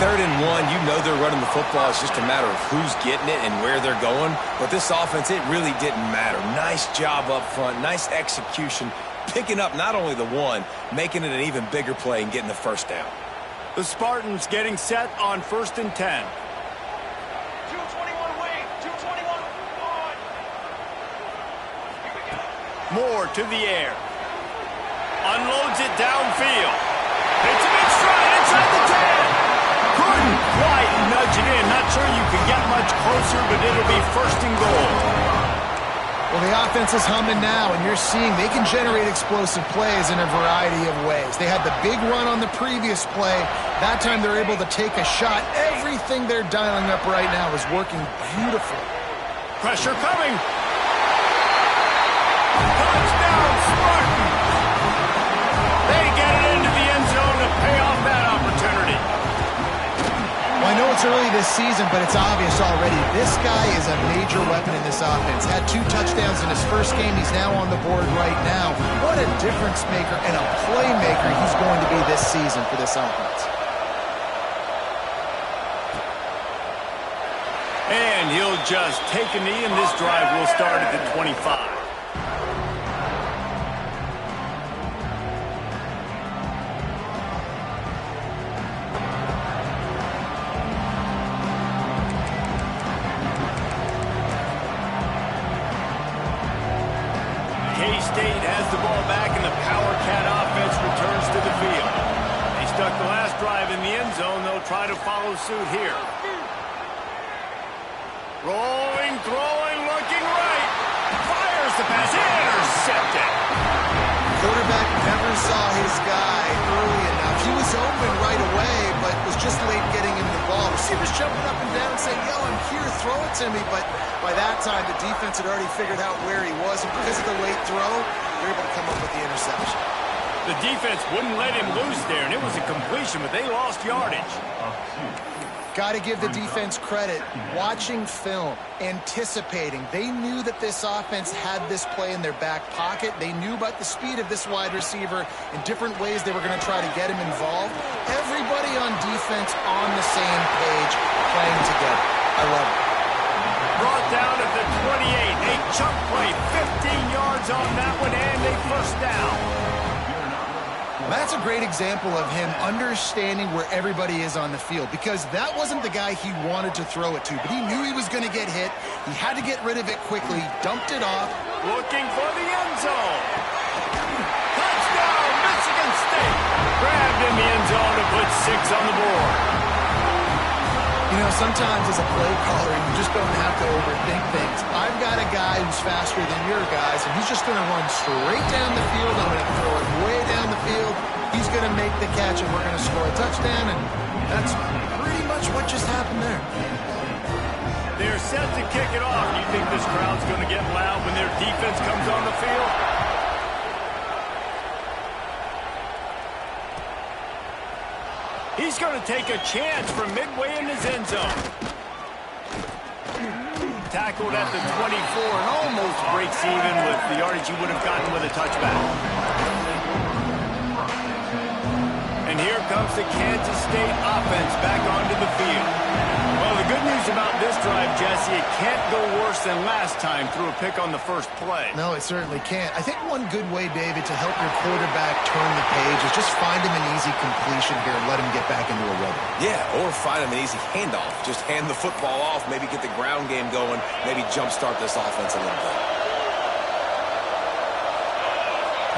3rd and 1, you know they're running the football. It's just a matter of who's getting it and where they're going. But this offense, it really didn't matter. Nice job up front, nice execution, picking up not only the one, making it an even bigger play and getting the first down. The Spartans getting set on 1st and 10. 221 wing, 221 on. Here we go. Moore to the air. Unloads it downfield. It's a big stride inside the 10. Couldn't quite nudge it in. Not sure you can get much closer, but it'll be 1st and goal. Well, the offense is humming now, and you're seeing they can generate explosive plays in a variety of ways. They had the big run on the previous play. That time they're able to take a shot. Everything they're dialing up right now is working beautifully. Pressure coming. Touchdown, Spartans. They get it into the end zone to pay off that opportunity. Well, I know it's early this season, but it's obvious already. This guy is a major weapon in this offense. Had 2 touchdowns in his first game. He's now on the board right now. What a difference maker and a playmaker he's going to be this season for this offense. And he'll just take a knee, and this drive will start at the 25. K-State has the ball back, and the Power Cat offense returns to the field. They stuck the last drive in the end zone. They'll try to follow suit here. Rolling, throwing, looking right. Fires the pass. Intercepted. Quarterback never saw his guy early enough. He was open right away, but was just late getting him the ball. Receivers jumping up and down saying, yo, I'm here, throw it to me. But by that time, the defense had already figured out where he was. And because of the late throw, they were able to come up with the interception. The defense wouldn't let him loose there, and it was a completion, but they lost yardage. Got to give the defense credit. Watching film, anticipating. They knew that this offense had this play in their back pocket. They knew about the speed of this wide receiver and different ways they were going to try to get him involved. Everybody on defense on the same page, playing together. I love it. Brought down at the 28. A chunk play, 15 yards on that one, and a first down. That's a great example of him understanding where everybody is on the field, because that wasn't the guy he wanted to throw it to, but he knew he was going to get hit. He had to get rid of it quickly, dumped it off. Looking for the end zone. Touchdown, Michigan State. Grabbed in the end zone to put 6 on the board. You know, sometimes as a play caller, you just don't have to overthink things. I've got a guy who's faster than your guys, and he's just going to run straight down the field. I'm going to throw it way down the field. He's going to make the catch, and we're going to score a touchdown, and that's pretty much what just happened there. They're set to kick it off. You think this crowd's going to get loud when their defense comes on the field? He's going to take a chance from midway in his end zone. Tackled at the 24 and almost breaks even with the yardage he would have gotten with a touchback. And here comes the Kansas State offense back onto the field. Well, the good news about this drive, Jesse, it can't go worse than last time through a pick on the first play. No, it certainly can't. I think one good way, David, to help your quarterback turn the page is just find him an easy completion here and let him get back into a rhythm. Yeah, or find him an easy handoff. Just hand the football off, maybe get the ground game going, maybe jumpstart this offense a little bit.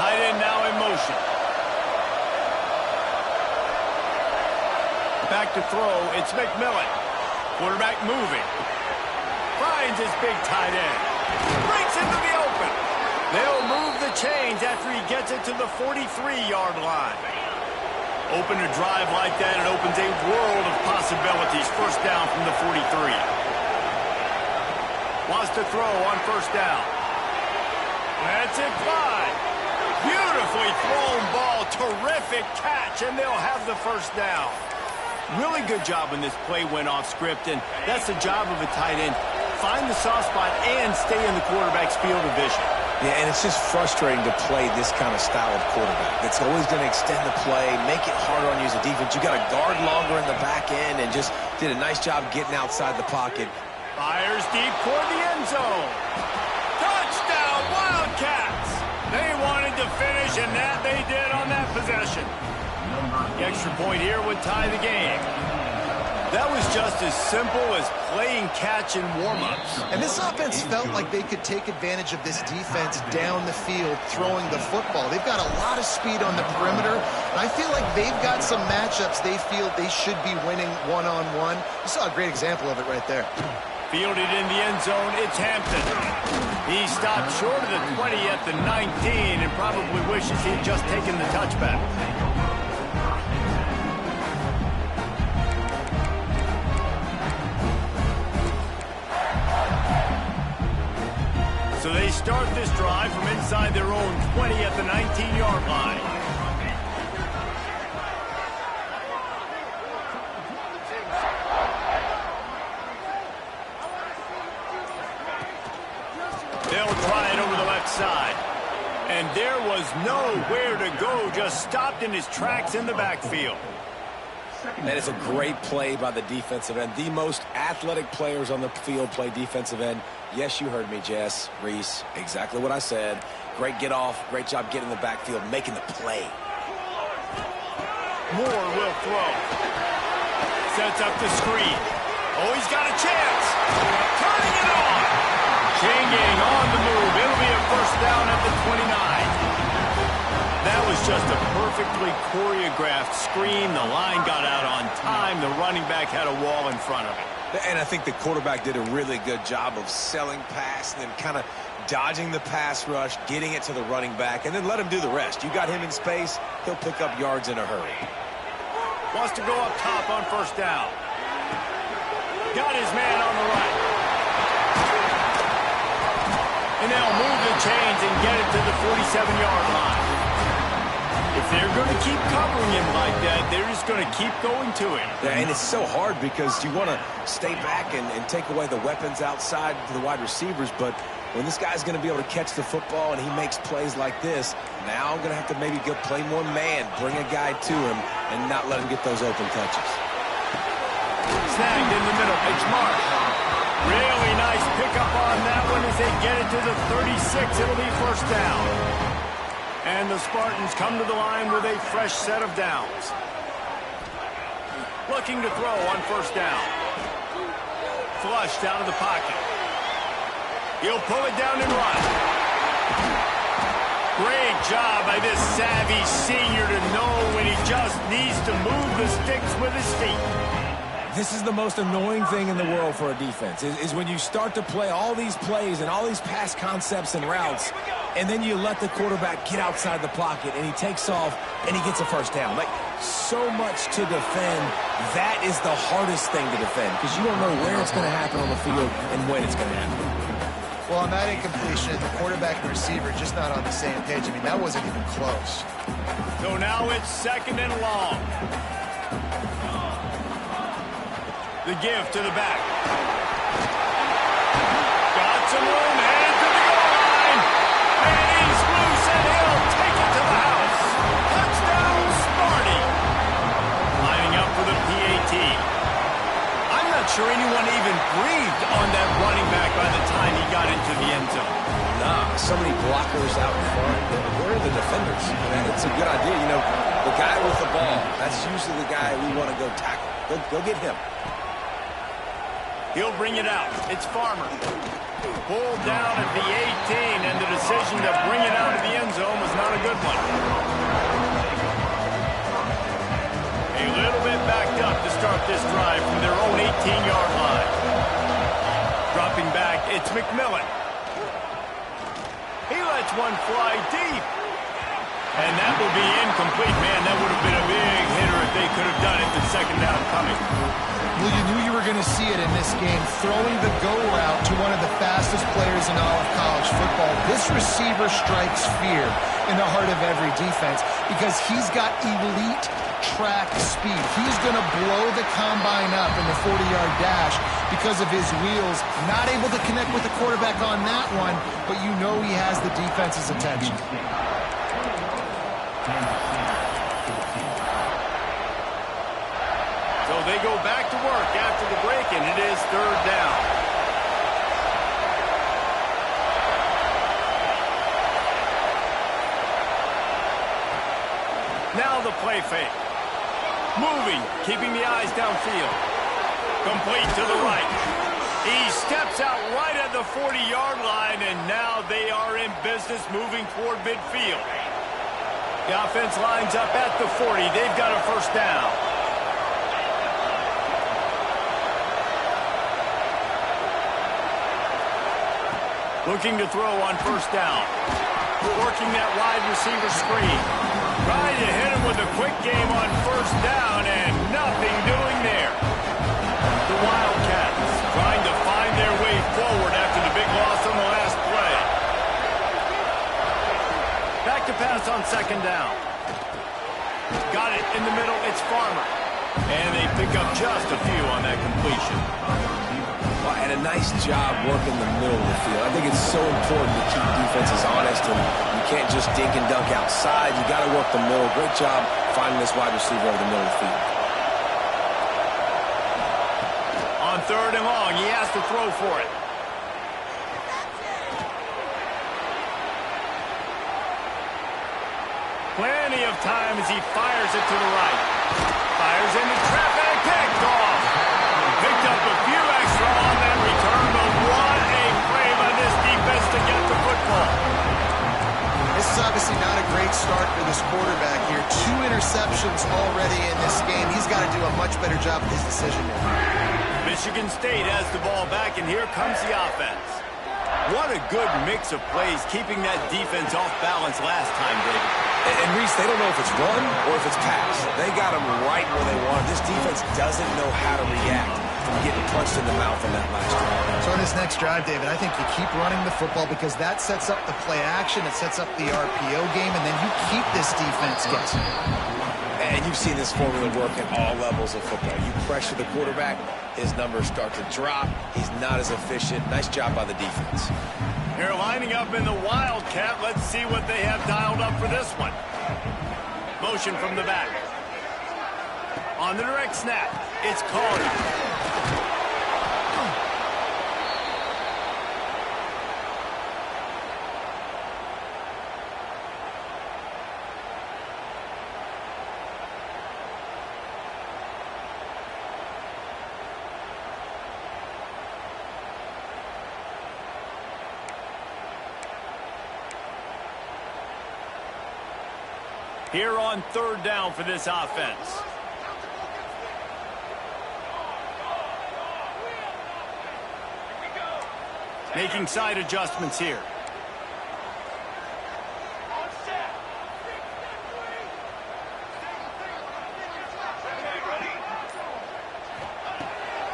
Tight end now in motion. Back to throw, it's McMillan. Quarterback moving. Finds his big tight end. Breaks into the open. They'll move the chains after he gets it to the 43-yard line. Open a drive like that, it opens a world of possibilities. First down from the 43. Wants to throw on first down. That's it, Clyde. Beautifully thrown ball. Terrific catch, and they'll have the first down. Really good job when this play went off script, and that's the job of a tight end. Find the soft spot and stay in the quarterback's field of vision. Yeah, and it's just frustrating to play this kind of style of quarterback. That's always going to extend the play, make it harder on you as a defense. You got to guard longer in the back end and just did a nice job getting outside the pocket. Fires deep toward the end zone. Touchdown, Wildcats! They wanted to finish, and that they did on that possession. The extra point here would tie the game. That was just as simple as playing catch in warm-ups. And this offense felt like they could take advantage of this defense down the field throwing the football. They've got a lot of speed on the perimeter. And I feel like they've got some matchups they feel they should be winning one-on-one. You saw a great example of it right there. Fielded in the end zone, it's Hampton. He stopped short of the 20 at the 19 and probably wishes he'd just taken the touchback. So they start this drive from inside their own 20 at the 19-yard line. They'll try it over the left side. And there was nowhere to go, just stopped in his tracks in the backfield. That is a great play by the defensive end. The most athletic players on the field play defensive end. Yes, you heard me, Jess, Reese. Exactly what I said. Great get off. Great job getting in the backfield, making the play. Moore will throw. Sets up the screen. Oh, he's got a chance. Turning it on. Chain gang on the move. It'll be a first down at the 29. That was just a perfectly choreographed screen. The line got out on time. The running back had a wall in front of it. And I think the quarterback did a really good job of selling pass and then kind of dodging the pass rush, getting it to the running back, and then let him do the rest. You got him in space, he'll pick up yards in a hurry. Wants to go up top on first down. Got his man on the right. And they'll move the chains and get it to the 47-yard line. If they're going to keep covering him like that, they're just going to keep going to him. Yeah, and it's so hard because you want to stay back and take away the weapons outside to the wide receivers, but when this guy's going to be able to catch the football and he makes plays like this, now I'm going to have to maybe go play more man, bring a guy to him, and not let him get those open touches. Snagged in the middle. It's Mark. Really nice pickup on that one as they get it to the 36. It'll be first down. And the Spartans come to the line with a fresh set of downs. Looking to throw on first down. Flushed out of the pocket. He'll pull it down and run. Great job by this savvy senior to know when he just needs to move the sticks with his feet. This is the most annoying thing in the world for a defense, is when you start to play all these plays and all these pass concepts and routes, and then you let the quarterback get outside the pocket, and he takes off, and he gets a first down. Like, so much to defend. That is the hardest thing to defend, because you don't know where it's going to happen on the field and when it's going to happen. Well, on that incompletion, the quarterback and receiver just not on the same page. I mean, that wasn't even close. So now it's second and long. The give to the back. Got some room, headed to the goal line. And he's loose, and he'll take it to the house. Touchdown, Sparty. Lining up for the PAT. I'm not sure anyone even breathed on that running back by the time he got into the end zone. Nah, so many blockers out in front. Where are the defenders? And it's a good idea. You know, the guy with the ball, that's usually the guy we want to go tackle. Go get him. He'll bring it out. It's Farmer. Pulled down at the 18, and the decision to bring it out of the end zone was not a good one. A little bit backed up to start this drive from their own 18-yard line. Dropping back, it's McMillan. He lets one fly deep. And that will be incomplete. Man, that would have been a big hitter if they could have done it. The second down coming. Well, you knew you were going to see it in this game, throwing the go route to one of the fastest players in all of college football. This receiver strikes fear in the heart of every defense because he's got elite track speed. He's going to blow the combine up in the 40-yard dash because of his wheels. Not able to connect with the quarterback on that one, but you know he has the defense's attention. So they go back to work after the break, and it is third down. Now the play fake. Moving, keeping the eyes downfield. Complete to the right. He steps out right at the 40-yard line, and now they are in business moving toward midfield. The offense lines up at the 40. They've got a first down. Looking to throw on first down. Working that wide receiver screen. Trying to hit him with a quick game on first down, and nothing doing there. The Wildcats trying to find their way forward after the big loss on the last play. Back to pass on second down. Got it in the middle. It's Farmer. And they pick up just a few on that completion. Well, and a nice job working the middle of the field. I think it's so important to keep defenses honest, and you can't just dink and dunk outside. You got to work the middle. Great job finding this wide receiver over the middle of the field. On third and long, he has to throw for it. Plenty of time as he fires it to the right. Fires into traffic, picked off. Picked up a few extra on that return, but what a play by this defense to get the football. This is obviously not a great start for this quarterback here. 2 interceptions already in this game. He's got to do a much better job with his decision making. Michigan State has the ball back, and here comes the offense. What a good mix of plays, keeping that defense off balance last time, David. And Reese, they don't know if it's run or if it's pass. They got them right where they want. This defense doesn't know how to react from getting punched in the mouth on that last drive. So in this next drive, David, I think you keep running the football because that sets up the play action, it sets up the RPO game, and then you keep this defense guessing. And you've seen this formula work at all levels of football. You pressure the quarterback, his numbers start to drop. He's not as efficient. Nice job by the defense. They're lining up in the Wildcat. Let's see what they have dialed up for this one. Motion from the back. On the direct snap, it's Carter. Here on third down for this offense. Making side adjustments here.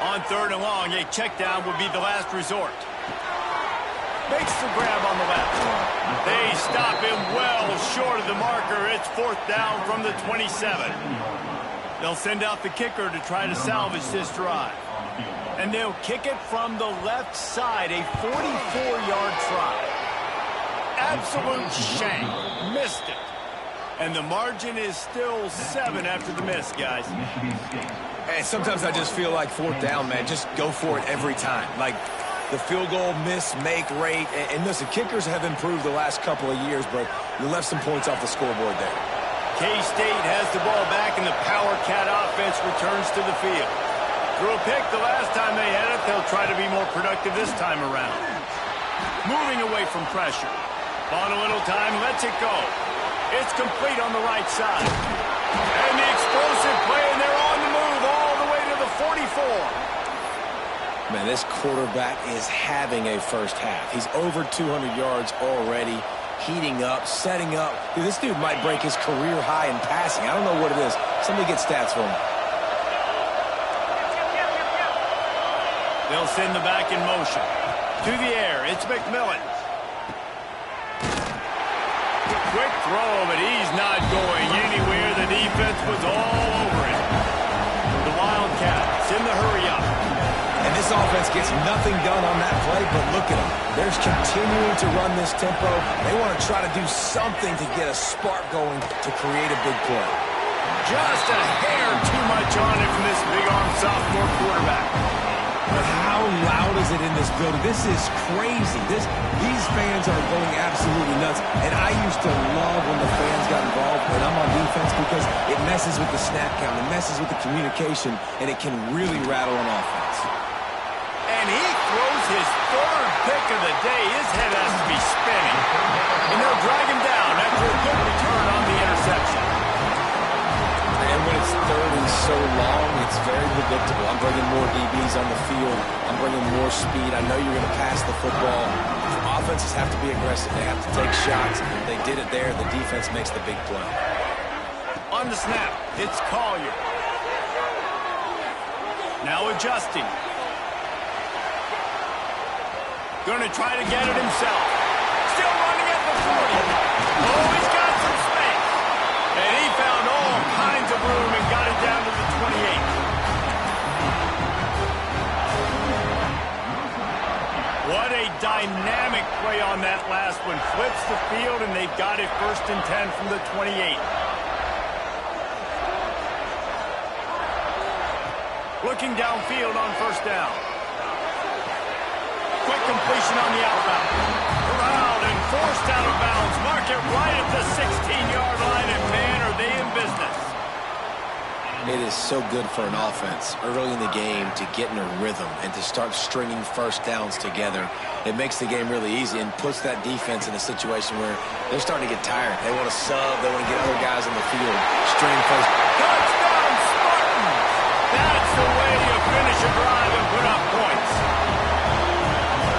On third and long, a check down would be the last resort. Makes the grab on the left. They stop him well short of the marker. It's fourth down from the 27. They'll send out the kicker to try to salvage this drive. And they'll kick it from the left side, a 44-yard try. Absolute shame. Missed it. And the margin is still 7 after the miss, guys. Hey, sometimes I just feel like fourth down, man. Just go for it every time. Like the field goal miss-make rate. And listen, kickers have improved the last couple of years, but you left some points off the scoreboard there. K-State has the ball back, and the Power Cat offense returns to the field. Threw a pick the last time they had it. They'll try to be more productive this time around. Moving away from pressure. On a little time, lets it go. It's complete on the right side. And the explosive play, and they're on the move all the way to the 44. Man, this quarterback is having a first half. He's over 200 yards already. heating up, setting up. Dude, this dude might break his career high in passing. I don't know what it is. Somebody get stats for him. They'll send the back in motion. To the air, it's McMillan. Quick throw, but he's not going anywhere. The defense was all over it. The Wildcats in the hurry-up. And this offense gets nothing done on that play, but look at them. They're continuing to run this tempo. They want to try to do something to get a spark going to create a big play. Just a hair too much on it from this big-arm sophomore quarterback. But how loud is it in this building? This is crazy. These fans are going absolutely nuts. And I used to love when the fans got involved when I'm on defense because it messes with the snap count. It messes with the communication, and it can really rattle an offense. And he throws his third pick of the day. His head has to be spinning. And they'll drag him down after a good return on the interception. And when it's third and so long, it's very predictable. I'm bringing more DBs on the field. I'm bringing more speed. I know you're going to pass the football. Offenses have to be aggressive. They have to take shots. They did it there. The defense makes the big play. On the snap, it's Collier. Now adjusting. Going to try to get it himself. Still running at the 40. Oh, he's got some space. And he found all kinds of room and got it down to the 28. What a dynamic play on that last one. Flips the field, and they've got it 1st and 10 from the 28. Looking downfield on 1st down. Quick completion on the outbound. Corralled and forced out of bounds. Mark it right at the 16-yard line, and man, are they in business. It is so good for an offense early in the game to get in a rhythm and to start stringing 1st downs together. It makes the game really easy and puts that defense in a situation where they're starting to get tired. They want to sub. They want to get other guys on the field. String 1st. Touchdown, Spartans! That's the way you finish a drive and put up points.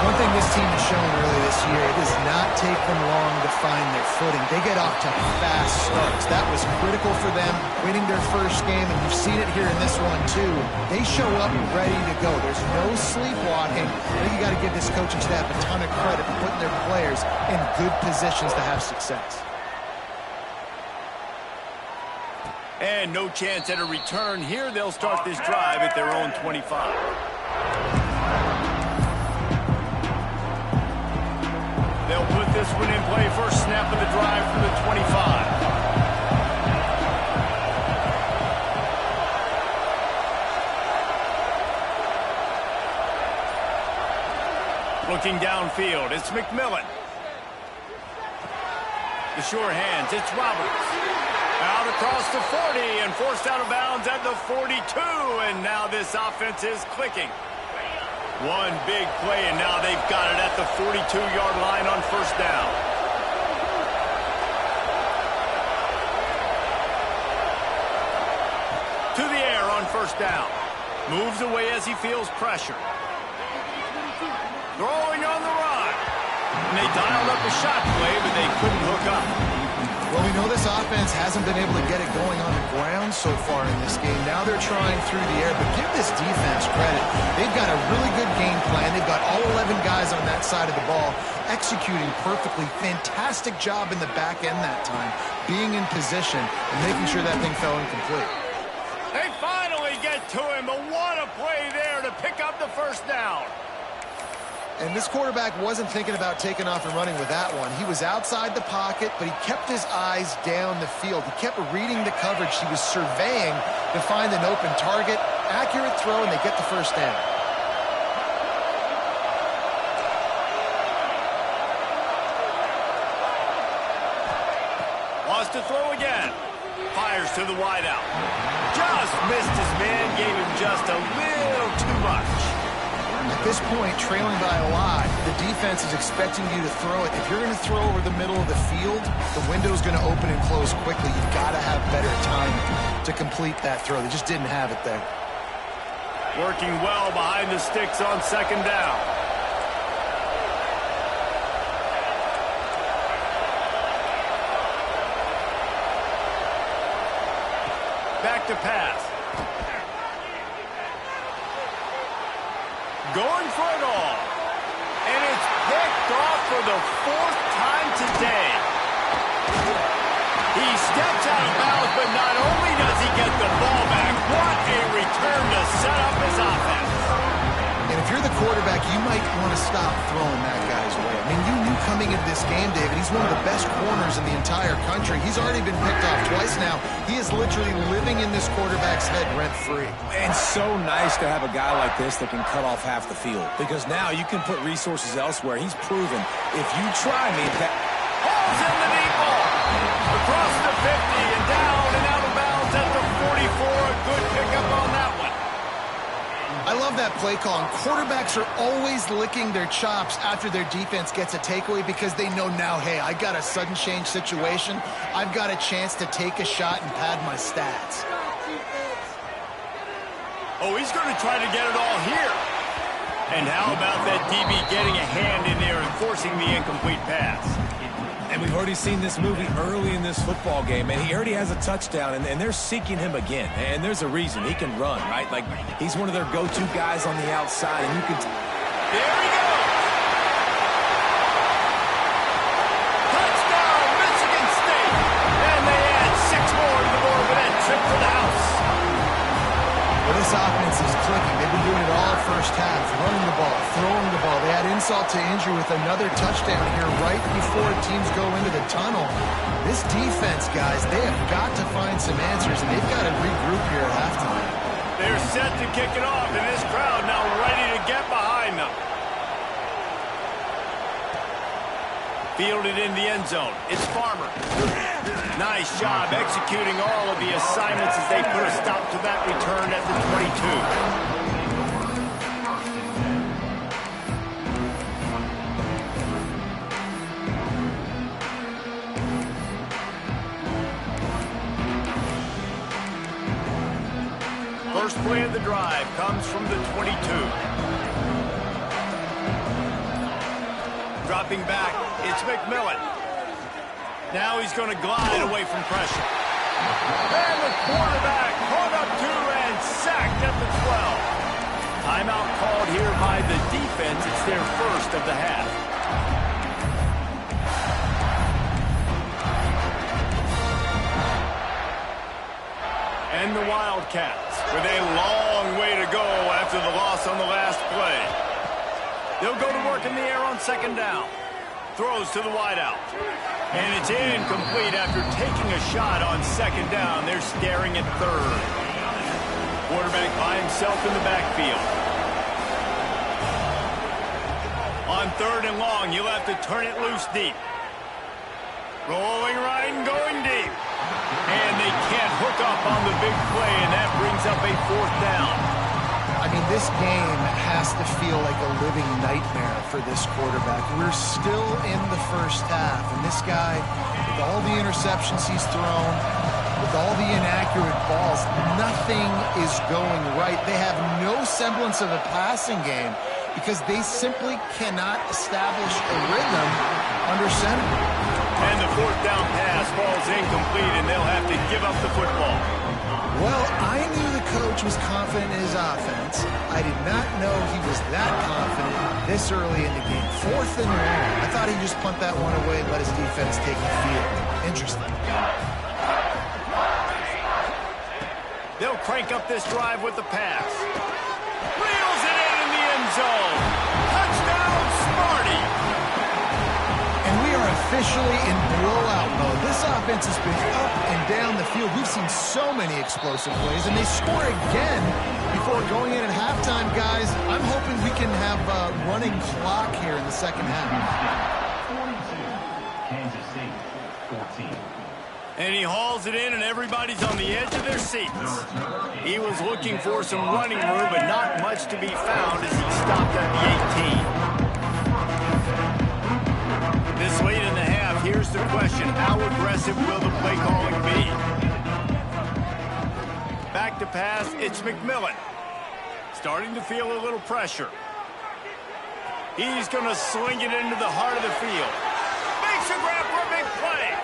One thing this team has shown early this year, it does not take them long to find their footing. They get off to fast starts. That was critical for them, winning their 1st game, and you've seen it here in this one too. They show up ready to go. There's no sleepwalking. I think you got to give this coaching staff a ton of credit for putting their players in good positions to have success. And no chance at a return here. They'll start this drive at their own 25. They'll put this one in play. 1st snap of the drive from the 25. Looking downfield, it's McMillan. The sure hands, it's Roberts. Out across the 40 and forced out of bounds at the 42. And now this offense is clicking. One big play, and now they've got it at the 42-yard line on 1st down. To the air on 1st down. Moves away as he feels pressure. Throwing on the run. And they dialed up a shot play, but they couldn't hook up. Well, we know this offense hasn't been able to get it going on the ground so far in this game. Now they're trying through the air, but give this defense credit. They've got a really good game plan. They've got all 11 guys on that side of the ball executing perfectly. Fantastic job in the back end that time, being in position and making sure that thing fell incomplete. They finally get to him, but what a play there to pick up the 1st down. And this quarterback wasn't thinking about taking off and running with that one. He was outside the pocket, but he kept his eyes down the field. He kept reading the coverage. He was surveying to find an open target. Accurate throw, and they get the 1st down. Wants to throw again. Fires to the wideout. Just missed his man, gave him just a little too much. At this point, trailing by a lot, the defense is expecting you to throw it. If you're going to throw over the middle of the field, the window's going to open and close quickly. You've got to have better time to complete that throw. They just didn't have it there. Working well behind the sticks on 2nd down. back to pass. Going for it all. And it's picked off for the 4th time today. He steps out of bounds, but not only does he get the ball back, what a return to set up his offense. And if you're the quarterback, you might want to stop throwing that guy's way. I mean, you knew coming into this game, David, he's one of the best corners in the entire country. He's already been picked off twice now. He is literally living in this quarterback's head rent-free. And so nice to have a guy like this that can cut off half the field, because now you can put resources elsewhere. He's proven if you try me, Ball's in the deep ball. Across the 50 and down and out of bounds at the 44. A good pickup on that one. I love that play call. And quarterbacks are always licking their chops after their defense gets a takeaway because they know now, hey, I got a sudden change situation. I've got a chance to take a shot and pad my stats. Oh, he's going to try to get it all here. And how about that DB getting a hand in there and forcing the incomplete pass? and we've already seen this movie early in this football game, and he already has a touchdown, and they're seeking him again. And there's a reason. He can run, right? Like, he's one of their go-to guys on the outside, and you can... There he goes! Touchdown, Michigan State! And they add 6 more to the board with that trip to the house. Well, this offense is clicking. They've been doing it all first half, running the ball, throwing the ball. They had insult to injury with another touchdown here right before teams go into the tunnel. This defense, guys, they have got to find some answers, and they've got to regroup here at halftime. They're set to kick it off, and this crowd now ready to get behind them. Fielded in the end zone. It's Farmer. Nice job executing all of the assignments as they put a stop to that return at the 22. First play of the drive comes from the 22. Dropping back, it's McMillan. Now he's going to glide away from pressure. And the quarterback caught up to and sacked at the 12. Timeout called here by the defense. It's their first of the half. And the Wildcats with a long way to go after the loss on the last play. They'll go to work in the air on second down. Throws to the wideout. And it's incomplete after taking a shot on second down. They're staring at third. Quarterback by himself in the backfield. On third and long, you'll have to turn it loose deep. Rolling right and going deep. And they can't hook up on the big play, and that brings up a fourth down. I mean, this game has to feel like a living nightmare for this quarterback. We're still in the first half, and this guy, with all the interceptions he's thrown, with all the inaccurate balls, nothing is going right. They have no semblance of a passing game because they simply cannot establish a rhythm under center. And the fourth down pass falls incomplete, and they'll have to give up the football. Well, I knew the coach was confident in his offense. I did not know he was that confident this early in the game. Fourth and long. I thought he'd just punt that one away and let his defense take the field. Interesting. They'll crank up this drive with the pass. Reels it in the end zone. Touchdown, Smarty. And we are officially in blowout mode. This offense has been up and down the field. We've seen so many explosive plays, and they score again before going in at halftime, guys. I'm hoping we can have a running clock here in the second half. 42, Kansas State, 14. And he hauls it in, and everybody's on the edge of their seats. He was looking for some running room, but not much to be found as he stopped at the 18. This late in the half, here's the question. How aggressive will the play calling be? Back to pass, it's McMillan. Starting to feel a little pressure. He's going to sling it into the heart of the field. Makes a grab for a big play.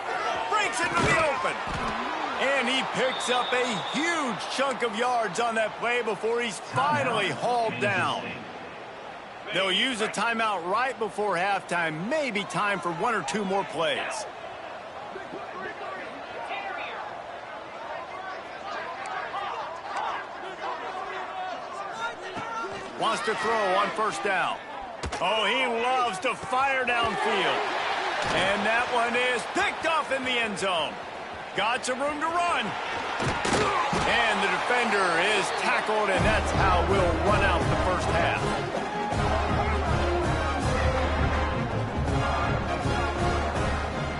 Breaks into the open. And he Picks up a huge chunk of yards on that play before he's finally hauled down. They'll use a timeout right before halftime. Maybe time for 1 or 2 more plays. Wants to throw on first down. Oh, he loves to fire downfield. And that one is picked off in the end zone. Got some room to run. And the defender is tackled, and that's how we'll run out the first half.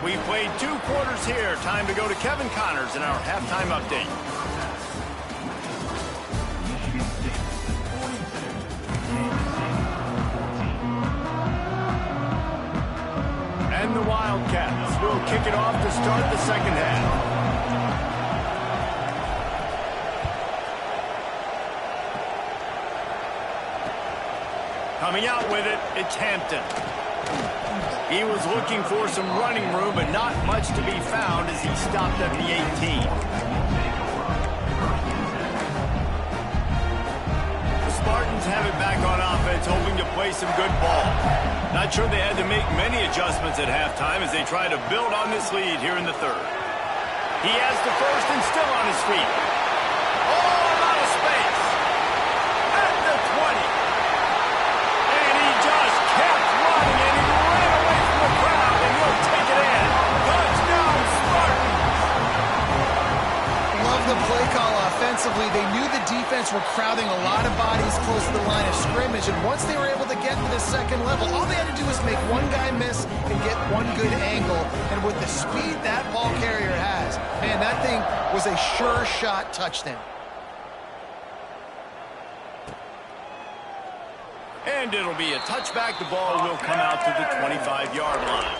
We've played 2 quarters here. Time to go to Kevin Connors in our halftime update. And the Wildcats will kick it off to start the second half. Coming out with it, it's Hampton. He was looking for some running room, but not much to be found as he stopped at the 18. The Spartans have it back on offense, hoping to play some good ball. Not sure they had to make many adjustments at halftime as they try to build on this lead here in the third. He has the first and still on his feet. All out of space. At the 20. And he just kept running, and he ran away from the crowd, and he'll take it in. Touchdown, Spartans! Love the play call offensively. They knew the defense were crowding a lot of bodies close to the line of scrimmage, and once they were able to get to the second level, all they had to do was make one guy miss and get one good angle. And with the speed that ball carrier has, man, that thing was a sure shot touchdown. And it'll be a touchback. The ball will come out to the 25-yard line.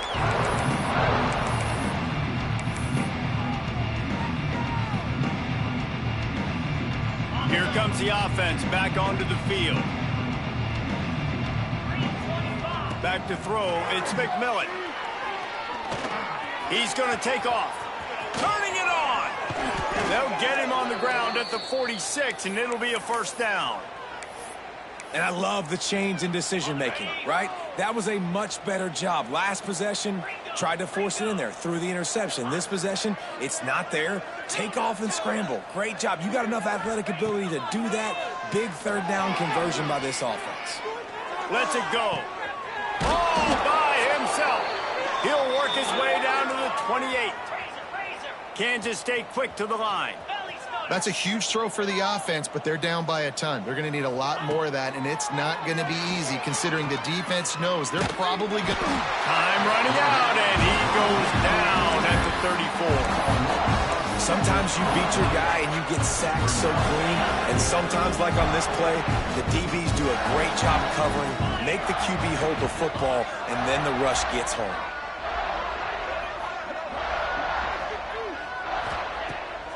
Here comes the offense back onto the field. Back to throw, it's McMillan. He's going to take off. Turning it on. They'll get him on the ground at the 46, and it'll be a first down. And I love the change in decision-making, right? That was a much better job. Last possession, tried to force it in there, threw the interception. This possession, it's not there. Take off and scramble. Great job. You got enough athletic ability to do that. Big third down conversion by this offense. Lets it go. All by himself. He'll work his way down to the 28. Kansas State quick to the line. That's a huge throw for the offense, but they're down by a ton. They're going to need a lot more of that, and it's not going to be easy considering the defense knows they're probably going to... Time running out, and he goes down at the 34. Sometimes you beat your guy and you get sacked so clean, and sometimes, like on this play, the DBs do a great job covering, make the QB hold the football, and then the rush gets home.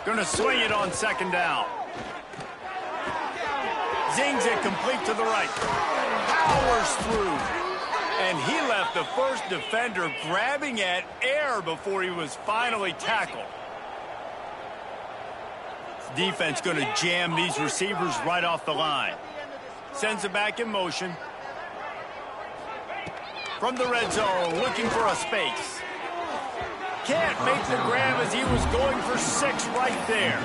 Gonna swing it on second down. Zings it complete to the right. Powers through. And he left the first defender grabbing at air before he was finally tackled. Defense gonna jam these receivers right off the line. Sends it back in motion. From the red zone, looking for a space. Can't make the grab as he was going for 6 right there.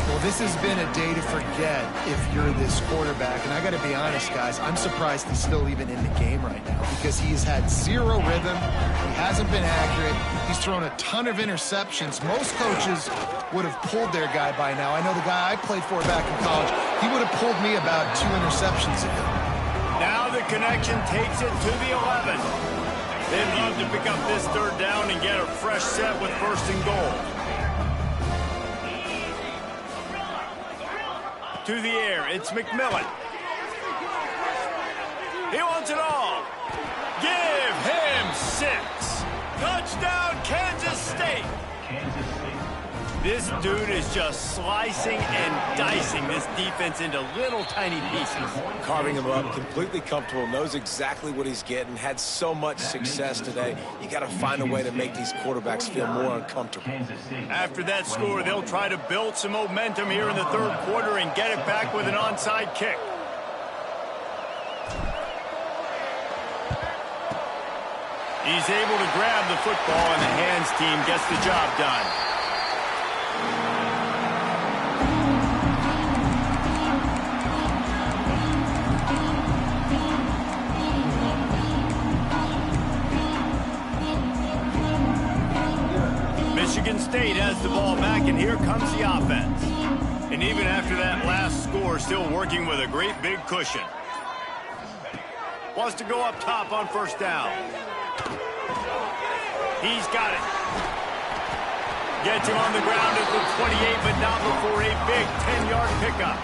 Well, this has been a day to forget if you're this quarterback. And I got to be honest, guys, I'm surprised he's still even in the game right now because he's had zero rhythm. He hasn't been accurate. He's thrown a ton of interceptions. Most coaches would have pulled their guy by now. I know the guy I played for back in college, he would have pulled me about 2 interceptions ago. Now the connection takes it to the 11. They'd love to pick up this third down and get a fresh set with first and goal. To the air, it's McMillan. He wants it all. Give him 6. Touchdown, Kansas State. This dude is just slicing and dicing this defense into little tiny pieces. Carving him up, completely comfortable, knows exactly what he's getting, had so much success today. You got to find a way to make these quarterbacks feel more uncomfortable. After that score, they'll try to build some momentum here in the third quarter and get it back with an onside kick. He's able to grab the football, and the hands team gets the job done. Michigan State has the ball back, and here comes the offense. And even after that last score, still working with a great big cushion. Wants to go up top on first down. He's got it. Gets him on the ground at the 28, but not before a big 10-yard pickup.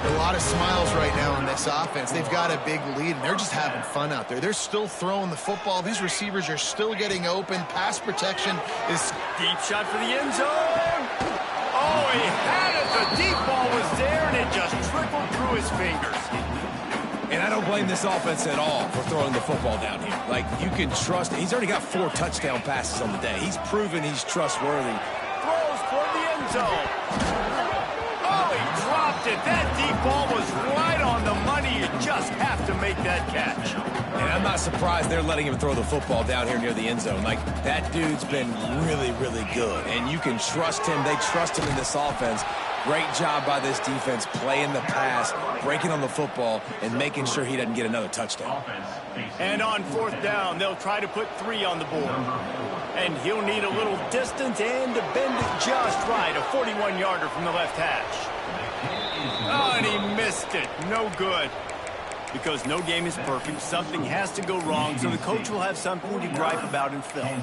A lot of smiles right now on this offense. They've got a big lead, and they're just having fun out there. They're still throwing the football. These receivers are still getting open. Pass protection is... Deep shot for the end zone. Oh, he had it. The deep ball was there, and it just trickled through his fingers. And I don't blame this offense at all for throwing the football down here. Like, you can trust. He's already got 4 touchdown passes on the day. He's proven he's trustworthy. Throws toward the end zone. Oh, he dropped it. That deep ball was right on the money. You just have to make that catch. And I'm not surprised they're letting him throw the football down here near the end zone. Like, that dude's been really, really good. And you can trust him. They trust him in this offense. Great job by this defense playing the pass, breaking on the football, and making sure he doesn't get another touchdown. And on fourth down, they'll try to put 3 on the board. And he'll need a little distance and to bend it just right. A 41-yarder from the left hash. Oh, and he missed it. No good. Because no game is perfect, something has to go wrong, so the coach will have something to gripe about in film.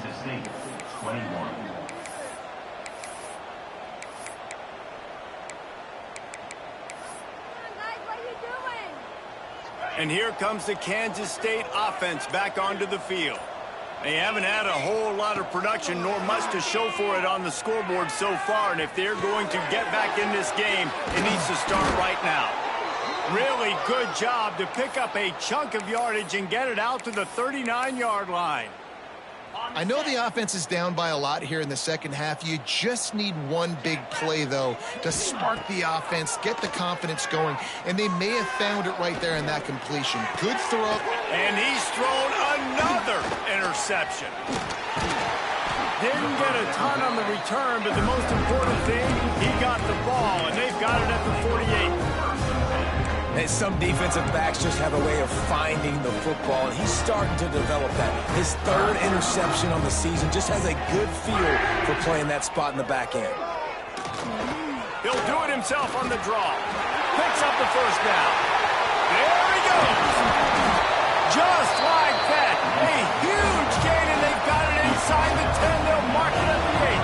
And here comes the Kansas State offense back onto the field. They haven't had a whole lot of production nor much to show for it on the scoreboard so far, and if they're going to get back in this game, it needs to start right now. Really good job to pick up a chunk of yardage and get it out to the 39-yard line. I know the offense is down by a lot here in the second half. You just need one big play, though, to spark the offense, get the confidence going, and they may have found it right there in that completion. Good throw. And he's thrown another interception. Didn't get a ton on the return, but the most important thing, he got the ball, and they've got it at the 48. And some defensive backs just have a way of finding the football, and he's starting to develop that. His 3rd interception on the season, just has a good feel for playing that spot in the back end. He'll do it himself on the draw. Picks up the first down. There he goes. Just like that. A huge gain, and they've got it inside the 10. They'll mark it at the 8.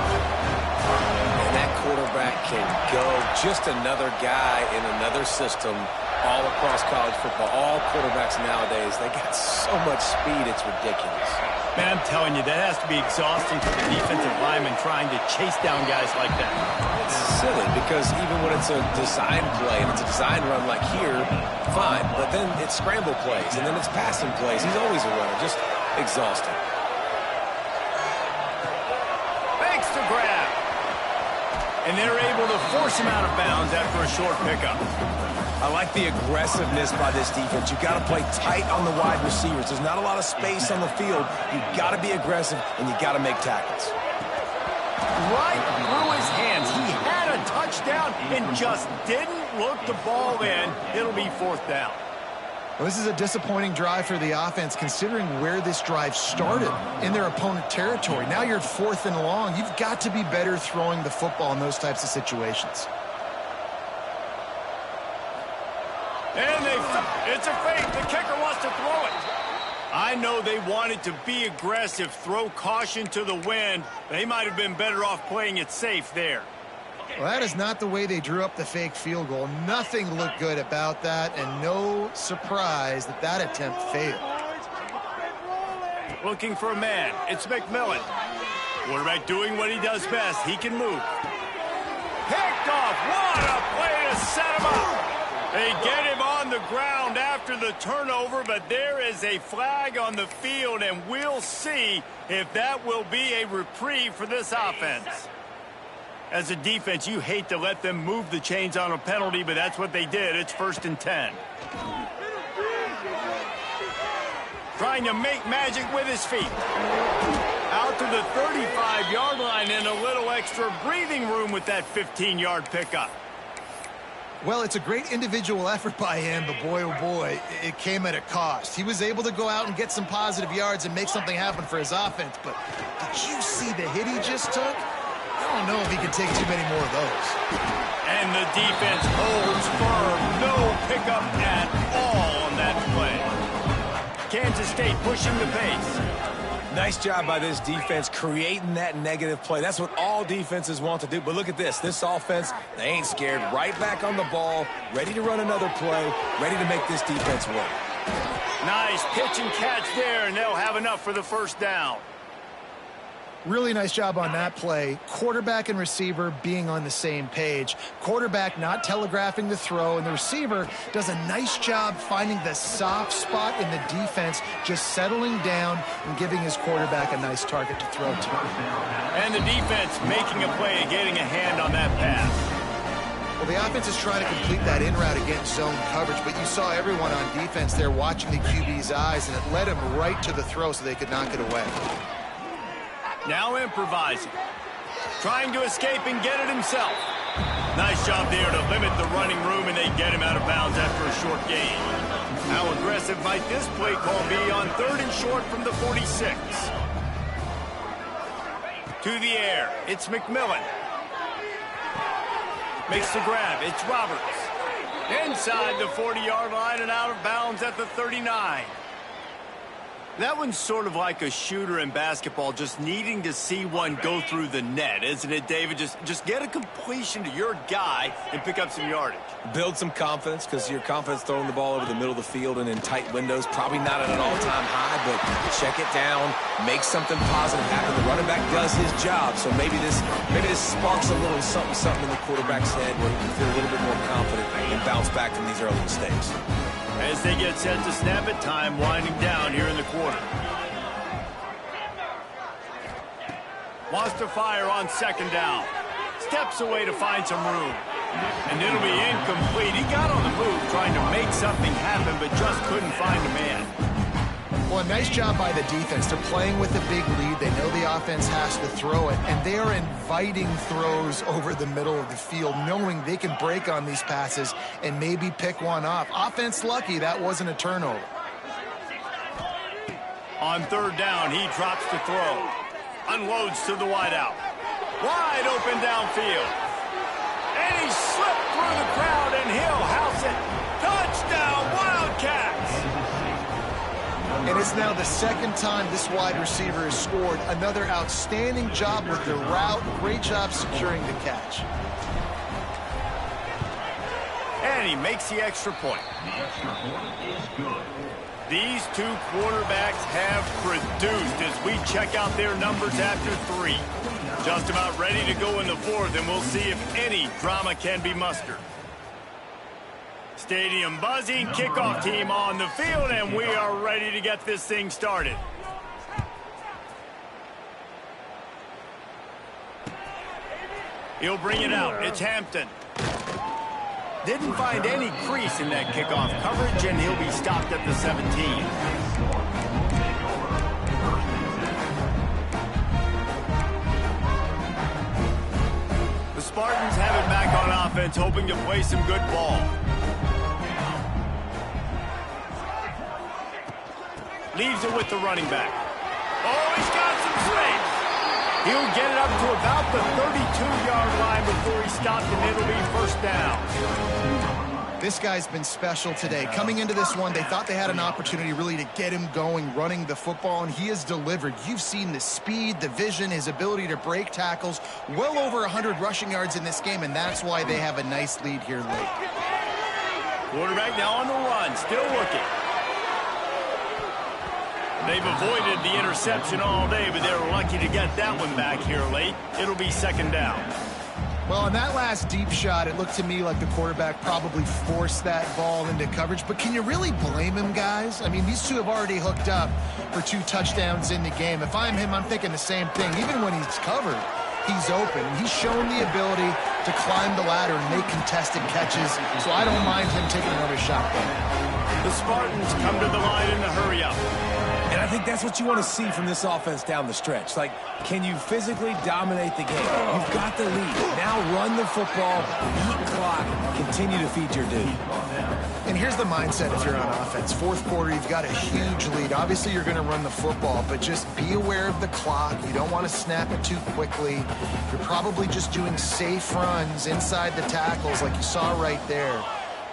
And that quarterback can go. Just another guy in another system. All across college football, all quarterbacks nowadays, they got so much speed, it's ridiculous. Man, I'm telling you, that has to be exhausting for the defensive lineman trying to chase down guys like that. It's silly because even when it's a design play and it's a design run like here, fine, but then it's scramble plays and then it's passing plays. He's always a runner, just exhausting. Thanks to grab. And they're able to force him out of bounds after a short pickup. I like the aggressiveness by this defense. You've got to play tight on the wide receivers. There's not a lot of space on the field. You've got to be aggressive, and you've got to make tackles. Right through his hands. He had a touchdown and just didn't look the ball in. It'll be 4th down. Well, this is a disappointing drive for the offense, considering where this drive started in their opponent territory. Now you're at 4th and long. You've got to be better throwing the football in those types of situations. And it's a fake. The kicker wants to throw it. I know they wanted to be aggressive, throw caution to the wind. They might have been better off playing it safe there. Well, that is not the way they drew up the fake field goal. Nothing looked good about that, and no surprise that that attempt failed. Looking for a man. It's McMillan. Quarterback doing what he does best. He can move. Picked off. What a play to set him up. They get him on the ground after the turnover, but there is a flag on the field, and we'll see if that will be a reprieve for this offense. As a defense, you hate to let them move the chains on a penalty, but that's what they did. It's 1st and 10. Trying to make magic with his feet. Out to the 35-yard line and a little extra breathing room with that 15-yard pickup. Well, it's a great individual effort by him, but boy, oh boy, it came at a cost. He was able to go out and get some positive yards and make something happen for his offense, but did you see the hit he just took? I don't know if he can take too many more of those. And the defense holds firm. No pickup at all on that play. Kansas State pushing the pace. Nice job by this defense creating that negative play. That's what all defenses want to do. But look at this. This offense, they ain't scared. Right back on the ball, ready to run another play, ready to make this defense work. Nice pitch and catch there, and they'll have enough for the first down. Really nice job on that play. Quarterback and receiver being on the same page. Quarterback not telegraphing the throw, and the receiver does a nice job finding the soft spot in the defense, just settling down and giving his quarterback a nice target to throw to. And the defense making a play and getting a hand on that pass. Well, the offense is trying to complete that in route against zone coverage, but you saw everyone on defense there watching the QB's eyes, and it led him right to the throw so they could knock it away. Now improvising. Trying to escape and get it himself. Nice job there to limit the running room, and they get him out of bounds after a short gain. How aggressive might this play call be on 3rd and short from the 46? To the air. It's McMillan. Makes the grab. It's Roberts. Inside the 40-yard line and out of bounds at the 39. That one's sort of like a shooter in basketball, just needing to see one go through the net, isn't it, David? Just get a completion to your guy and pick up some yardage. Build some confidence, because your confidence throwing the ball over the middle of the field and in tight windows, probably not at an all-time high, but check it down, make something positive happen. The running back does his job, so maybe this sparks a little something in the quarterback's head where he can feel a little bit more confident and bounce back from these early mistakes. As they get set to snap it, time winding down here in the quarter. Wants to fire on 2nd down. Steps away to find some room. And it'll be incomplete. He got on the move trying to make something happen, but just couldn't find a man. Well, a nice job by the defense. They're playing with a big lead. They know the offense has to throw it, and they are inviting throws over the middle of the field, knowing they can break on these passes and maybe pick one off. Offense lucky that wasn't a turnover. On 3rd down, he drops to throw. Unloads to the wideout. Wide open downfield. And he slipped through the crowd, and he'll house it. Touchdown, Wildcats! And it's now the 2nd time this wide receiver has scored. Another outstanding job with the route. Great job securing the catch. And he makes the extra point. These two quarterbacks have produced as we check out their numbers after 3. Just about ready to go in the 4th, and we'll see if any drama can be mustered. Stadium buzzing, kickoff team on the field, and we are ready to get this thing started. He'll bring it out. It's Hampton. Didn't find any crease in that kickoff coverage, and he'll be stopped at the 17. The Spartans have it back on offense, hoping to play some good ball. Leaves it with the running back. Oh, he's got some space. He'll get it up to about the 32-yard line before he's stopped, and it'll be 1st down. This guy's been special today. Coming into this one, they thought they had an opportunity really to get him going, running the football, and he has delivered. You've seen the speed, the vision, his ability to break tackles. Well over 100 rushing yards in this game, and that's why they have a nice lead here late. Quarterback now on the run, still looking. They've avoided the interception all day, but they were lucky to get that one back here late. It'll be second down. Well, on that last deep shot, it looked to me like the quarterback probably forced that ball into coverage. But can you really blame him, guys? I mean, these two have already hooked up for 2 touchdowns in the game. If I'm him, I'm thinking the same thing. Even when he's covered, he's open. He's shown the ability to climb the ladder and make contested catches. So I don't mind him taking another shot there. The Spartans come to the line in the hurry-up. And I think that's what you want to see from this offense down the stretch. Like, can you physically dominate the game? You've got the lead. Now run the football, eat clock, continue to feed your dude. And here's the mindset if you're on offense. Fourth quarter, you've got a huge lead. Obviously, you're going to run the football, but just be aware of the clock. You don't want to snap it too quickly. You're probably just doing safe runs inside the tackles like you saw right there.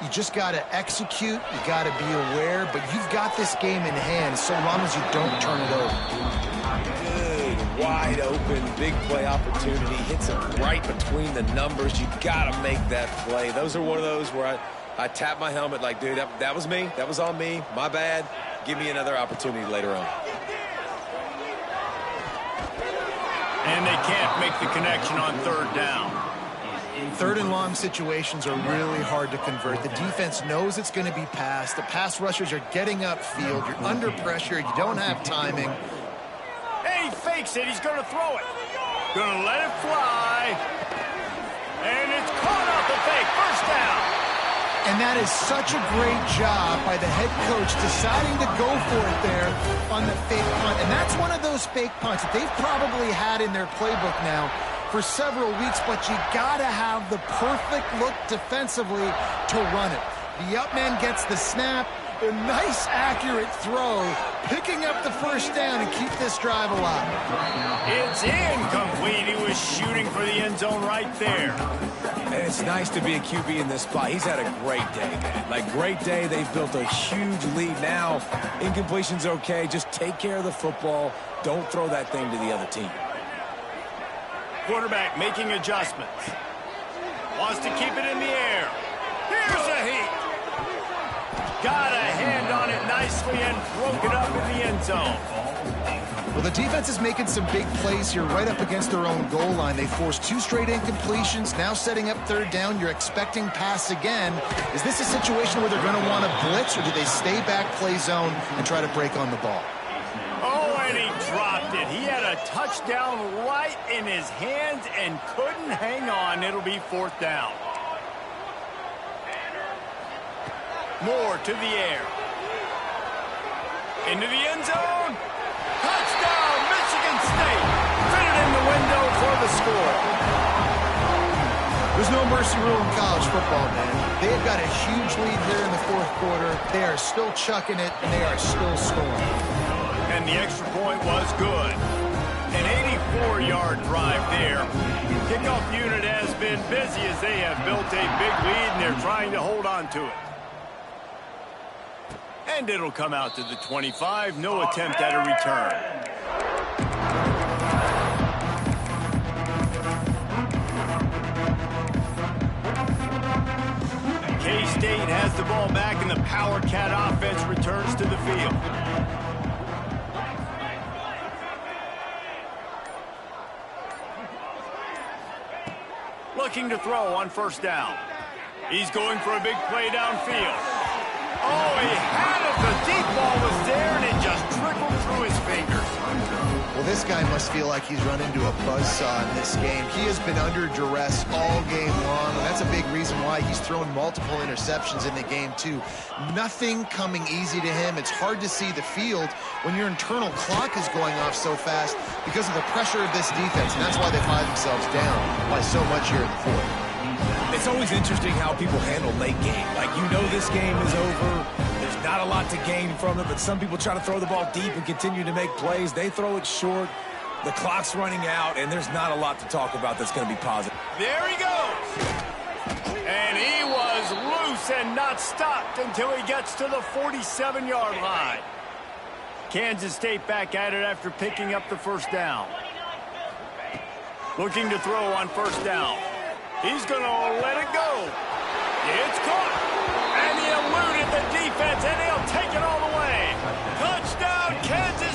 You just got to execute. You got to be aware, but you've got this game in hand so long as you don't turn it over. Good, wide open, big play opportunity. Hits it right between the numbers. You got to make that play. Those are one of those where I tap my helmet like, dude, that was me. That was on me. My bad. Give me another opportunity later on. And they can't make the connection on third down. Third and long situations are really hard to convert. The defense knows it's going to be passed. The pass rushers are getting upfield. You're under pressure. You don't have timing. Hey, he fakes it. He's going to throw it. Going to let it fly. And it's caught off the fake. First down. And that is such a great job by the head coach deciding to go for it there on the fake punt. And that's one of those fake punts that they've probably had in their playbook now for several weeks, but you got to have the perfect look defensively to run it. The up man gets the snap, a nice accurate throw, picking up the first down and keep this drive alive. It's incomplete. He was shooting for the end zone right there. And it's nice to be a QB in this spot. He's had a great day, man. Like, great day. They've built a huge lead now. Incompletion's okay. Just take care of the football. Don't throw that thing to the other team. Quarterback making adjustments. Wants to keep it in the air. Here's a heat. Got a hand on it nicely and broke it up in the end zone. Well, the defense is making some big plays here right up against their own goal line. They forced 2 straight incompletions, now setting up third down. You're expecting pass again. Is this a situation where they're going to want to blitz, or do they stay back, play zone, and try to break on the ball? Oh, and he dropped it. He had a touchdown right in his hands and couldn't hang on. It'll be fourth down. Moore to the air. Into the end zone. Touchdown, Michigan State. Fitted in the window for the score. There's no mercy rule in college football, man. They've got a huge lead here in the fourth quarter. They are still chucking it, and they are still scoring. And the extra point was good. An 84-yard drive there. Kickoff unit has been busy as they have built a big lead, and they're trying to hold on to it. And it'll come out to the 25. No attempt at a return. K-State has the ball back, and the Power Cat offense returns to the field. Looking to throw on first down. He's going for a big play downfield. Oh, he had it. The deep ball was there, and it just trickled through his fingers. Well, this guy must feel like he's run into a buzzsaw in this game. He has been under duress all game long, and that's a big reason why he's thrown multiple interceptions in the game, too. Nothing coming easy to him. It's hard to see the field when your internal clock is going off so fast because of the pressure of this defense, and that's why they find themselves down by so much here in the fourth. It's always interesting how people handle late game. Like, you know this game is over. There's not a lot to gain from it, but some people try to throw the ball deep and continue to make plays. They throw it short. The clock's running out, and there's not a lot to talk about that's going to be positive. There he goes. And he was loose and not stopped until he gets to the 47-yard line. Kansas State back at it after picking up the first down. Looking to throw on first down. He's going to let it go. It's caught. And he eluded the defense, and he'll take it all the way. Touchdown, Kansas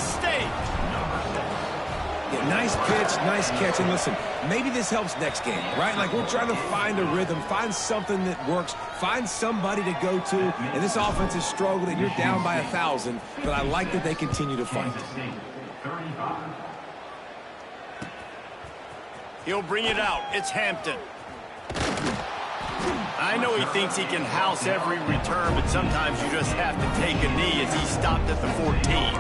Nice pitch, nice catch. And listen, maybe this helps next game, right? Like, we're trying to find a rhythm, find something that works, find somebody to go to. And this offense is struggling, and you're down by 1,000. But I like that they continue to fight. He'll bring it out. It's Hampton. I know he thinks he can house every return, but sometimes you just have to take a knee as he stopped at the 14.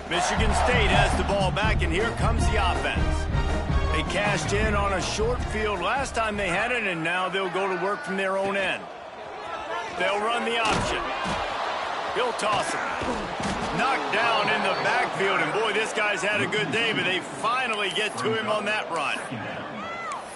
Michigan State has the ball back, and here comes the offense. They cashed in on a short field last time they had it, and now they'll go to work from their own end. They'll run the option. He'll toss it. Knocked down in the backfield, and boy, this guy's had a good day, but they finally get to him on that run.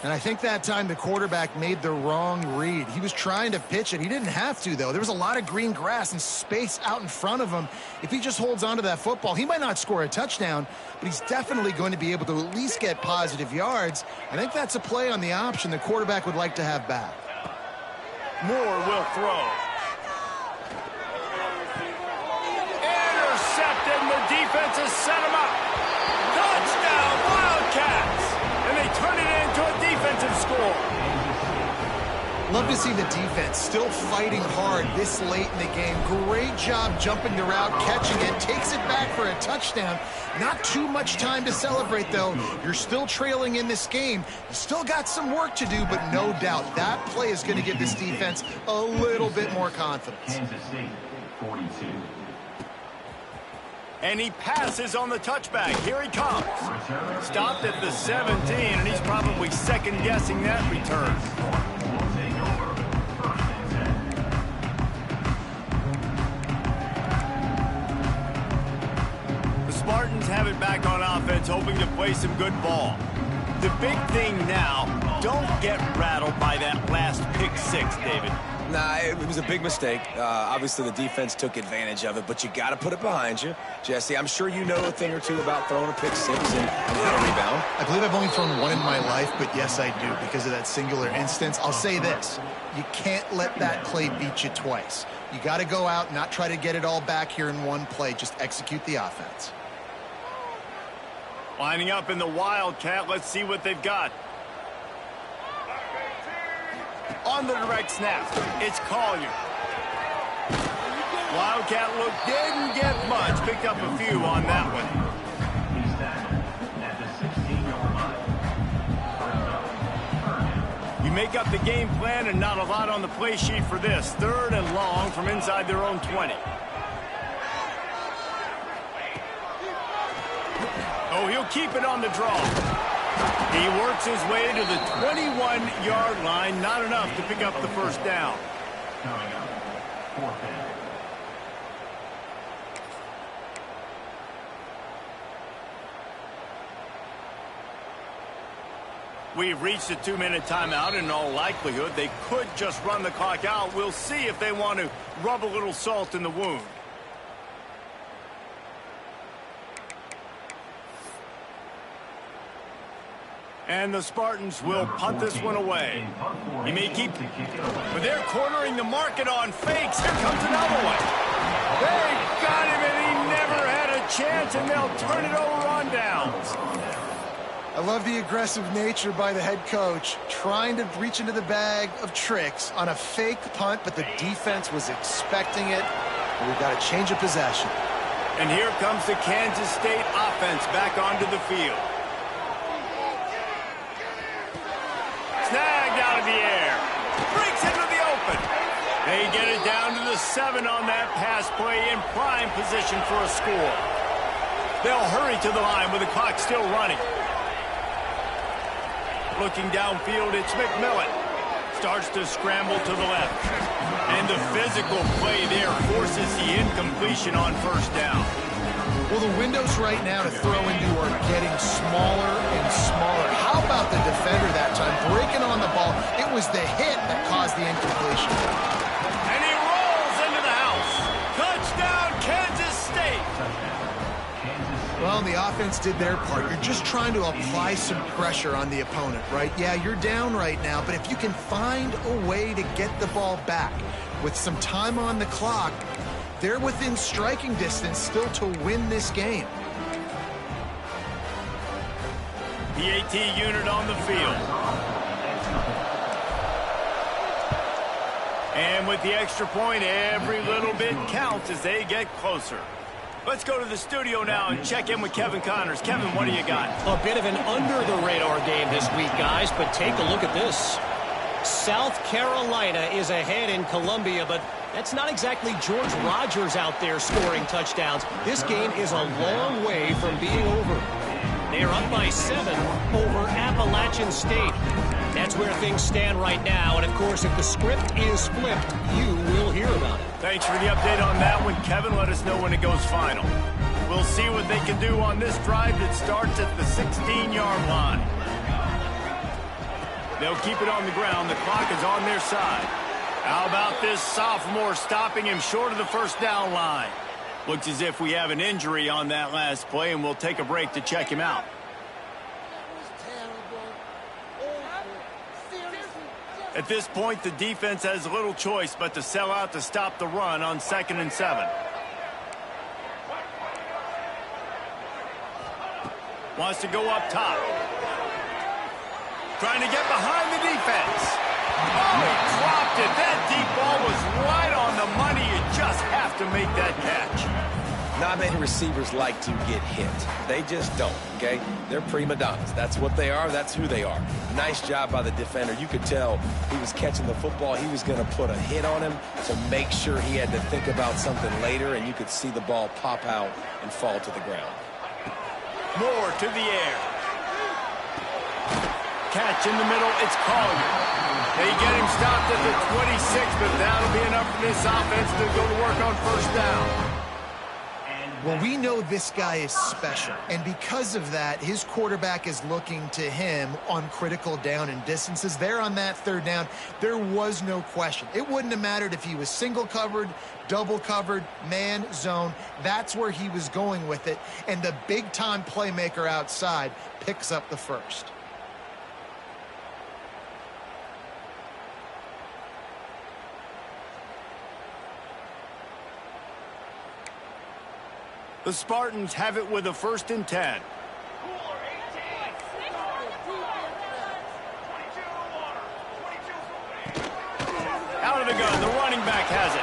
And I think that time the quarterback made the wrong read. He was trying to pitch it. He didn't have to, though. There was a lot of green grass and space out in front of him. If he just holds on to that football, he might not score a touchdown, but he's definitely going to be able to at least get positive yards. I think that's a play on the option the quarterback would like to have back. Moore will throw. Intercepted, and the defense has set him up. Touchdown, Wildcats! And they turn it into a defensive score. Love to see the defense still fighting hard this late in the game. Great job jumping the route, catching it, takes it back for a touchdown. Not too much time to celebrate, though. You're still trailing in this game. You still got some work to do, but no doubt that play is going to give this defense a little bit more confidence. Kansas State, 42. And he passes on the touchback. Here he comes. Stopped at the 17, and he's probably second-guessing that return. The Spartans have it back on offense, hoping to play some good ball. The big thing now, don't get rattled by that last pick six, David. Nah, it was a big mistake. Obviously, the defense took advantage of it, but you got to put it behind you. Jesse, I'm sure you know a thing or two about throwing a pick six and how to rebound. I believe I've only thrown one in my life, but yes, I do, because of that singular instance. I'll say this. You can't let that play beat you twice. You got to go out and not try to get it all back here in one play. Just execute the offense. Lining up in the Wildcat. Let's see what they've got. On the direct snap, it's Collier. Wildcat look didn't get much. Picked up a few on that one. He's tackled at the 16-yard line. You make up the game plan and not a lot on the play sheet for this. 3rd and long from inside their own 20. Oh, he'll keep it on the draw. He works his way to the 21-yard line. Not enough to pick up the first down. Coming up, 4th down. We've reached a 2-minute timeout. In all likelihood, they could just run the clock out. We'll see if they want to rub a little salt in the wound. And the Spartans will punt this one away. He may keep, but they're cornering the market on fakes. Here comes another one. They got him, and he never had a chance, and they'll turn it over on downs. I love the aggressive nature by the head coach, trying to reach into the bag of tricks on a fake punt, but the defense was expecting it. And we've got a change of possession. And here comes the Kansas State offense back onto the field. Snagged out of the air. Breaks into the open. They get it down to the 7 on that pass play, in prime position for a score. They'll hurry to the line with the clock still running. Looking downfield, it's McMillan. Starts to scramble to the left. And the physical play there forces the incompletion on first down. Well, the windows right now to throw into are getting smaller and smaller. How about the defender that time breaking on the ball? It was the hit that caused the incompletion. And he rolls into the house. Touchdown, Kansas State. Well, the offense did their part. You're just trying to apply some pressure on the opponent, right? Yeah, you're down right now, but if you can find a way to get the ball back with some time on the clock, They're within striking distance still to win this game. PAT unit on the field. And with the extra point, every little bit counts as they get closer. Let's go to the studio now and check in with Kevin Connors. Kevin, what do you got? A bit of an under-the-radar game this week, guys, but take a look at this. South Carolina is ahead in Columbia, but that's not exactly George Rogers out there scoring touchdowns. This game is a long way from being over. They are up by 7 over Appalachian State. That's where things stand right now, and of course, if the script is flipped, you will hear about it. Thanks for the update on that one, Kevin. Let us know when it goes final. We'll see what they can do on this drive that starts at the 16-yard line. They'll keep it on the ground. The clock is on their side. How about this sophomore stopping him short of the first down line? Looks as if we have an injury on that last play, and we'll take a break to check him out. At this point, the defense has little choice but to sell out to stop the run on 2nd and 7. Wants to go up top. Trying to get behind the defense. Oh, he dropped it. That deep ball was right on the money. You just have to make that catch. Not many receivers like to get hit. They just don't, okay? They're prima donnas. That's what they are. That's who they are. Nice job by the defender. You could tell he was catching the football. He was going to put a hit on him to make sure he had to think about something later, and you could see the ball pop out and fall to the ground. Moore to the air. Catch in the middle. It's Collier. They get him stopped at the 26, but that'll be enough for this offense to go to work on first down. Well, we know this guy is special, and because of that, his quarterback is looking to him on critical down and distances. There on that 3rd down, there was no question. It wouldn't have mattered if he was single covered, double covered, man, zone. That's where he was going with it, and the big-time playmaker outside picks up the first. The Spartans have it with a 1st and 10. Out of the gun, the running back has it.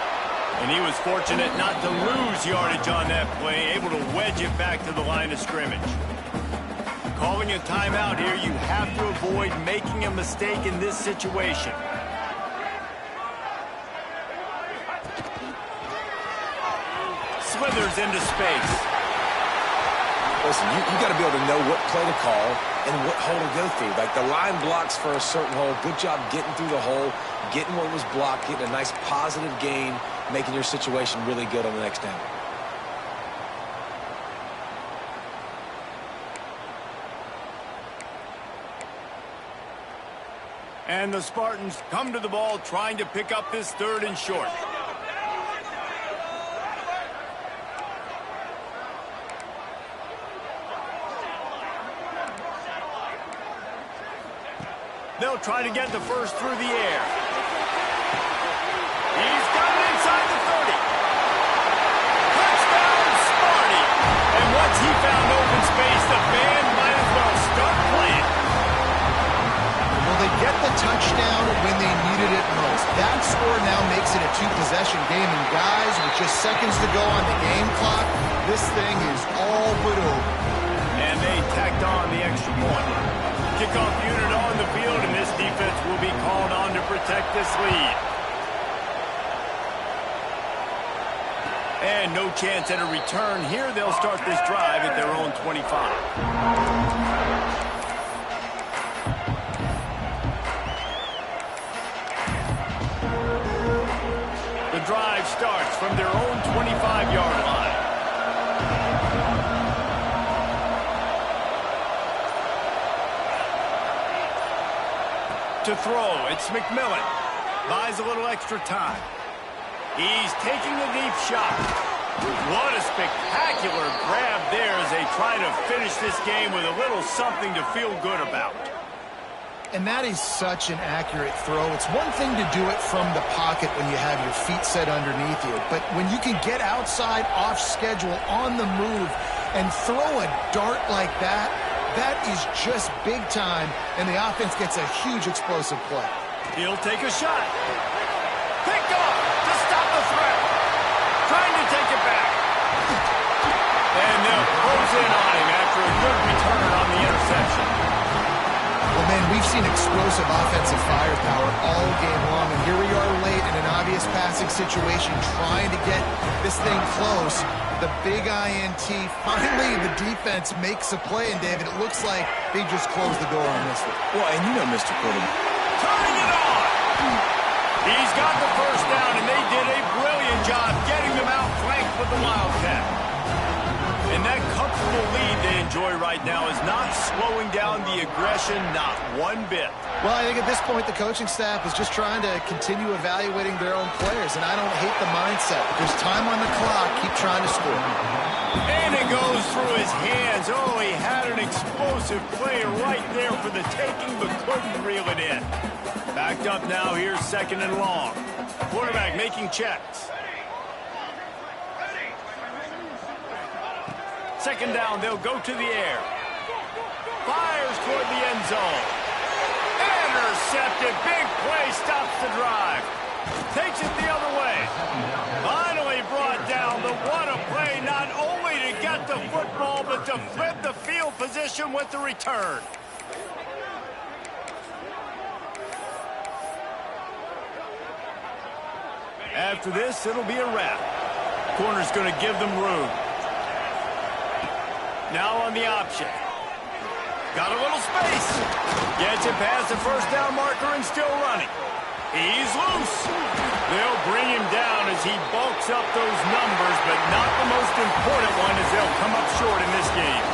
And he was fortunate not to lose yardage on that play, able to wedge it back to the line of scrimmage. Calling a timeout here, you have to avoid making a mistake in this situation. Slithers into space. Listen, you got to be able to know what play to call and what hole to go through. Like, the line blocks for a certain hole. Good job getting through the hole, getting what was blocked, getting a nice positive gain, making your situation really good on the next down. And the Spartans come to the ball trying to pick up this 3rd and short. They'll try to get the first through the air. He's got it inside the 30. Touchdown, Sparty. And once he found open space, the band might as well start playing. Well, they get the touchdown when they needed it most. That score now makes it a 2-possession game. And guys, with just seconds to go on the game clock, this thing is all but over. And they tacked on the extra point. Kickoff unit on the field, and this defense will be called on to protect this lead. And no chance at a return here. They'll start this drive at their own 25. The drive starts from their own 25-yard line. To throw, it's McMillan. Buys a little extra time. He's taking a deep shot. What a spectacular grab there as they try to finish this game with a little something to feel good about. And that is such an accurate throw. It's one thing to do it from the pocket when you have your feet set underneath you, but when you can get outside, off schedule, on the move, and throw a dart like that, that is just big time, and the offense gets a huge explosive play. He'll take a shot. Picked off to stop the threat. Trying to take it back. And they'll close in on him after a good return on the interception. Well, man, we've seen explosive offensive firepower all game long, and here we are late in an obvious passing situation trying to get this thing close. The big INT, finally the defense makes a play, and David, it looks like they just closed the door on this one. Well, and you know, Mr. Quarterback, Turning it on. He's got the first down, and they did a brilliant job getting them outflanked with the Wildcat. And that comfortable lead they enjoy right now is not slowing down the aggression, not one bit. Well, I think at this point the coaching staff is just trying to continue evaluating their own players, and I don't hate the mindset. There's time on the clock. Keep trying to score. And it goes through his hands. Oh, he had an explosive play right there for the taking, but couldn't reel it in. Backed up now. Here's second and long. Quarterback making checks. Second down, they'll go to the air. Fires toward the end zone. Intercepted. Big play, stops the drive. Takes it the other way. Finally brought down. The what a play, not only to get the football, but to flip the field position with the return. After this, it'll be a wrap. Corner's going to give them room. Now on the option. Got a little space. Gets it past the first down marker and still running. He's loose. They'll bring him down as he bulks up those numbers, but not the most important one as they'll come up short in this game.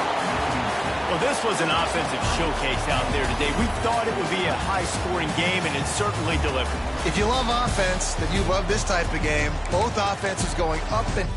Well, this was an offensive showcase out there today. We thought it would be a high-scoring game, and it certainly delivered. If you love offense, then you love this type of game. Both offenses going up and